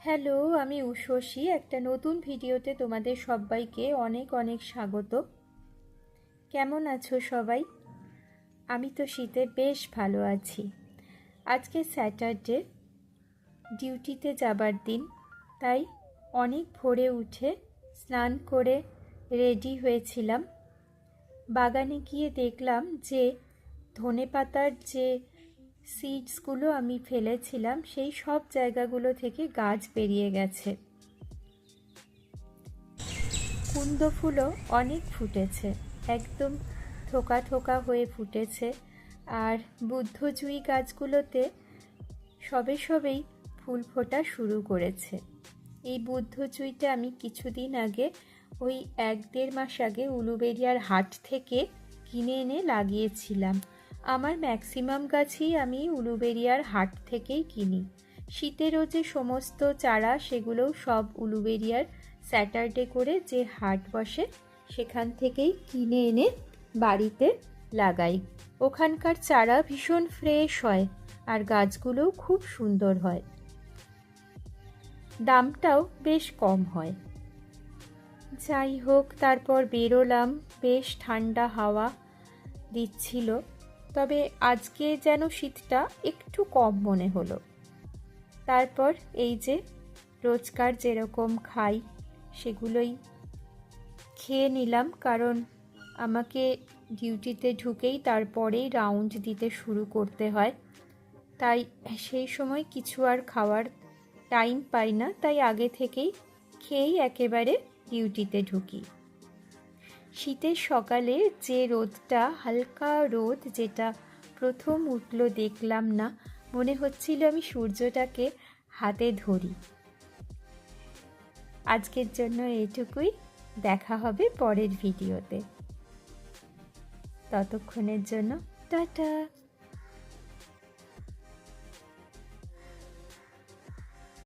Hello, আমি উষসী। একটা নতুন ভিডিওতে তোমাদের সবাইকে অনেক অনেক স্বাগত। কেমন আছো সবাই? আমি তো শীতে বেশ ভালো আছি। আজকে স্যাটারডে, ডিউটিতে যাবার দিন, তাই অনেক ভোরে উঠে স্নান করে রেডি হয়েছিলাম। বাগানে গিয়ে দেখলাম যে ধনেপাতার যে সিডসগুলো আমি ফেলেছিলাম সেই সব জায়গাগুলো থেকে গাছ বেরিয়ে গেছে। কুন্দ ফুলও অনেক ফুটেছে, একদম থোকা থোকা হয়ে ফুটেছে। আর বুদ্ধজুঁই গাছগুলোতে সবেই ফুল ফোটা শুরু করেছে। এই বুদ্ধজুঁইটা আমি কিছুদিন আগে, ওই 1-1.5 মাস আগে উলুবেড়িয়ার হাট থেকে কিনে এনে লাগিয়েছিলাম। আমার ম্যাক্সিমাম গাছই আমি উলুবেড়িয়ার হাট থেকেই কিনি। শীতেরও যে সমস্ত চারা, সেগুলোও সব উলুবেড়িয়ার স্যাটারডে করে যে হাট বসে সেখান থেকেই কিনে এনে বাড়িতে লাগাই। ওখানকার চারা ভীষণ ফ্রেশ হয় আর গাছগুলোও খুব সুন্দর হয়, দামটাও বেশ কম হয়। যাই হোক, তারপর বেরোলাম। বেশ ঠান্ডা হাওয়া দিচ্ছিল, তবে আজকে যেন শীতটা একটু কম মনে হলো। তারপর এই যে রোজকার যেরকম খাই সেগুলোই খেয়ে নিলাম, কারণ আমাকে ডিউটিতে ঢুকেই তারপরেই রাউন্ড দিতে শুরু করতে হয়। তাই সেই সময় কিছু আর খাওয়ার টাইম পাই না, তাই আগে থেকেই খেয়েই একেবারে ডিউটিতে ঢুকি। শীতের সকালে যে রোদটা, হালকা রোদ যেটা প্রথম উঠল দেখলাম না, মনে হচ্ছিল আমি সূর্যটাকে হাতে ধরি। আজকের জন্য এইটুকুই। দেখা হবে পরের ভিডিওতে। ততক্ষণের জন্য টাটা।